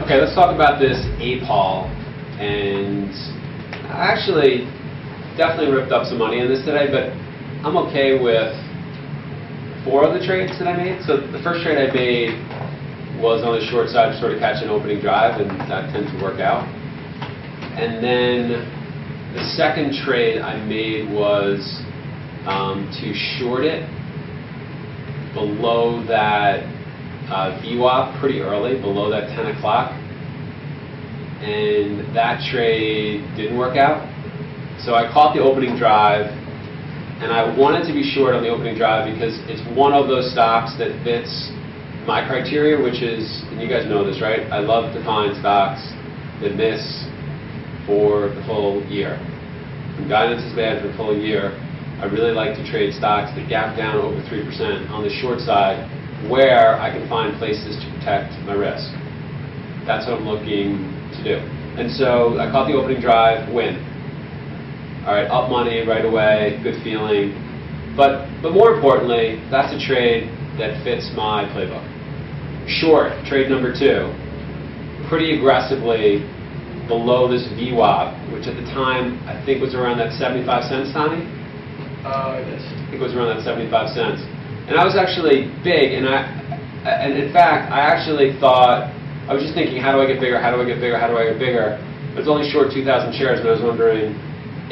Okay, let's talk about this APOL. And I actually definitely ripped up some money on this today, but I'm okay with 4 of the trades that I made. So the first trade I made was on the short side to sort of catch an opening drive, and that tends to work out. And then the second trade I made was to short it below that VWAP pretty early, below that 10 o'clock. And that trade didn't work out. So I caught the opening drive, and I wanted to be short on the opening drive because it's one of those stocks that fits my criteria, which is, and you guys know this, right? I love to find stocks that miss for the full year. When guidance is bad for the full year, I really like to trade stocks that gap down over 3% on the short side, where I can find places to protect my risk. That's what I'm looking to do. And so I caught the opening drive, win. All right, up money right away, good feeling. But more importantly, that's a trade that fits my playbook. Short, trade number 2, pretty aggressively below this VWAP, which at the time I think was around that 75 cents, Tommy? Yes. I think it was around that 75 cents. And I was actually big, and in fact, I actually thought, I was just thinking, how do I get bigger, how do I get bigger, how do I get bigger? It was only short 2,000 shares, and I was wondering,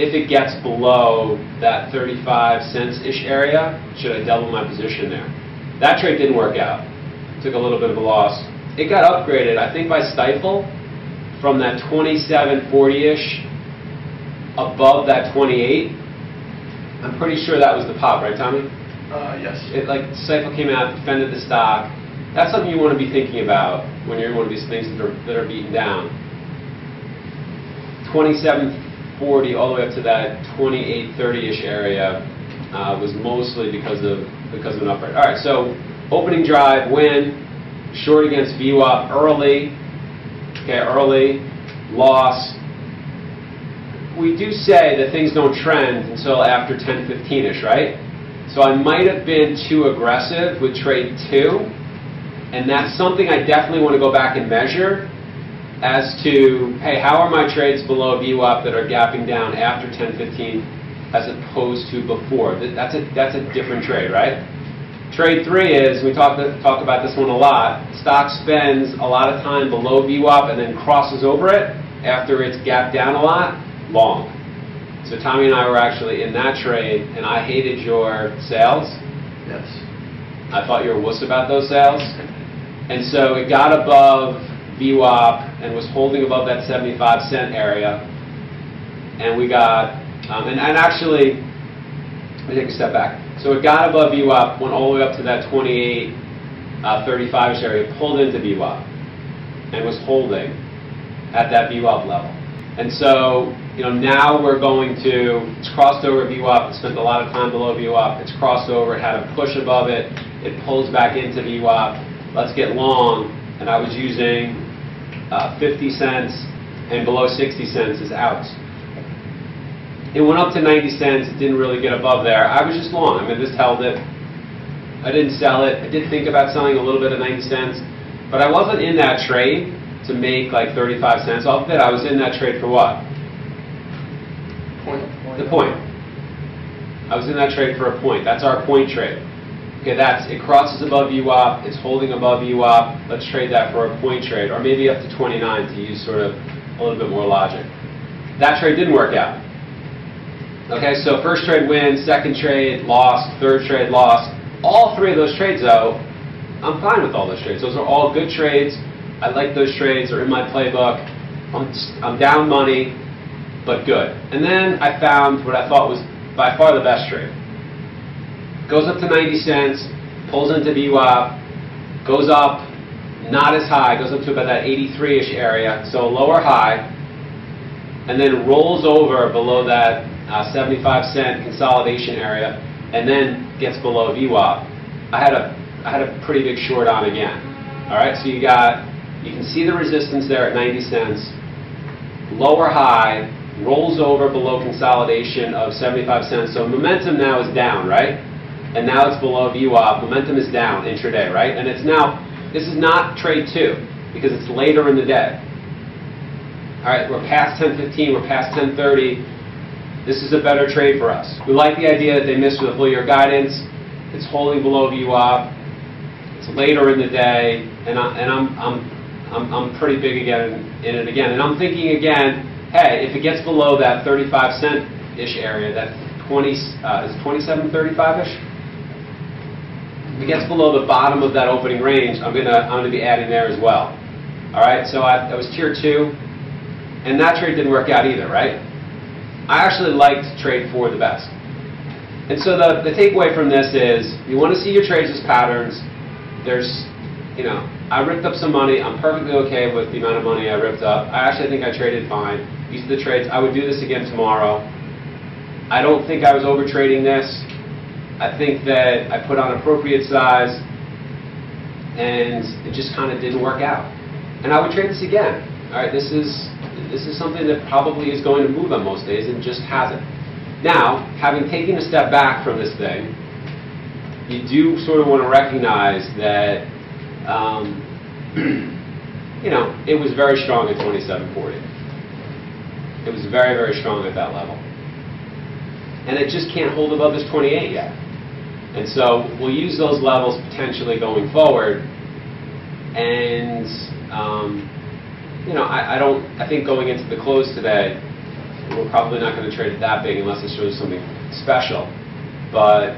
if it gets below that 35 cents-ish area, should I double my position there? That trade didn't work out. Took a little bit of a loss. It got upgraded, I think, by Stifle from that 27.40-ish above that 28. I'm pretty sure that was the pop, right, Tommy? Yes. Stifle came out, defended the stock. That's something you want to be thinking about when you're in one of these things that are beaten down. 27.40 all the way up to that 28.30-ish area was mostly because of an upgrade. All right, so opening drive, win. Short against VWAP early. Okay, early loss. We do say that things don't trend until after 10:15-ish, right? So I might have been too aggressive with trade 2, and that's something I definitely want to go back and measure as to, hey, how are my trades below VWAP that are gapping down after 10:15 as opposed to before? That's a different trade, right? Trade 3 is, we talk about this one a lot, stock spends a lot of time below VWAP and then crosses over it after it's gapped down a lot, long. So Tommy and I were actually in that trade, and I hated your sales. Yes. I thought you were a wuss about those sales. And so it got above VWAP and was holding above that 75 cent area. And we got, and actually, let me take a step back. So it got above VWAP, went all the way up to that 28.35-ish area, pulled into VWAP, and was holding at that VWAP level. And so, now we're going to, it's crossed over VWAP, it spent a lot of time below VWAP, it's crossed over, it had a push above it, it pulls back into VWAP, let's get long, and I was using 50 cents and below 60 cents as outs. It went up to 90 cents, it didn't really get above there, I was just long, I just held it, I didn't sell it, I did think about selling a little bit at 90 cents, but I wasn't in that trade to make like 35 cents off of it. I was in that trade for what? The point. I was in that trade for a point. That's our point trade. Okay, it crosses above VWAP, it's holding above VWAP. Let's trade that for a point trade, or maybe up to 29 to use sort of a little bit more logic. That trade didn't work out. Okay, so first trade win, second trade lost, third trade lost. All 3 of those trades, though, I'm fine with all those trades. Those are all good trades. I like those trades, they're in my playbook. I'm down money, but good. And then I found what I thought was by far the best trade. Goes up to 90 cents, pulls into VWAP, goes up not as high, goes up to about that 83-ish area, so lower high, and then rolls over below that 75 cent consolidation area, and then gets below VWAP. I had a pretty big short on again. All right, so you can see the resistance there at 90 cents, lower high, rolls over below consolidation of 75 cents. So momentum now is down, right? And now it's below VWAP. Momentum is down intraday, right? And it's now, this is not trade 2. because it's later in the day. All right, we're past 10:15, we're past 10:30. This is a better trade for us. We like the idea that they missed with a full year guidance. It's holding below VWAP. It's later in the day, and I'm pretty big again in it again. And I'm thinking again, hey, if it gets below that 35-cent-ish area, that 27.35-ish. If it gets below the bottom of that opening range, I'm gonna be adding there as well. All right, so that was tier 2, and that trade didn't work out either, right? I actually liked trade 4 the best. And so the takeaway from this is, you want to see your trades as patterns. There's, I ripped up some money. I'm perfectly okay with the amount of money I ripped up. I actually think I traded fine. These are the trades. I would do this again tomorrow. I don't think I was over trading this. I think that I put on appropriate size, and it just kind of didn't work out. And I would trade this again. All right, this is something that probably is going to move on most days and just hasn't. Now, having taken a step back from this thing, you do sort of want to recognize that, it was very strong at 27.40. It was very, very strong at that level. And it just can't hold above this 28 yet. And so we'll use those levels potentially going forward. And, I think going into the close today, we're probably not going to trade it that big unless it shows something special. But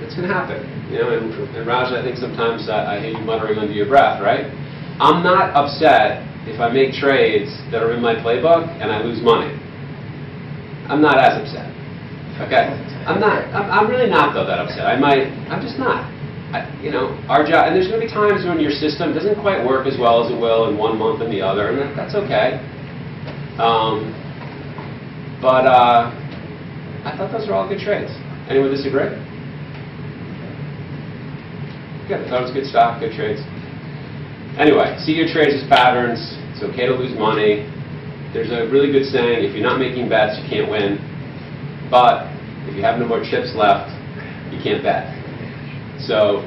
it's going to happen. And Raj, I think sometimes I hear you muttering under your breath, right? I'm not upset if I make trades that are in my playbook and I lose money. I'm not as upset. Okay? I'm really not, though, that upset. I'm just not. Our job, and there's going to be times when your system doesn't quite work as well as it will in one month and the other, and that's okay. But I thought those were all good trades. Anyone disagree? Good. I thought it was good stock, good trades. Anyway, see your trades as patterns. It's okay to lose money. There's a really good saying, if you're not making bets, you can't win. But if you have no more chips left, you can't bet. So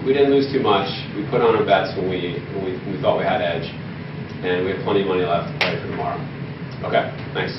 we didn't lose too much. We put on our bets when we thought we had edge. And we have plenty of money left to play for tomorrow. Okay, thanks.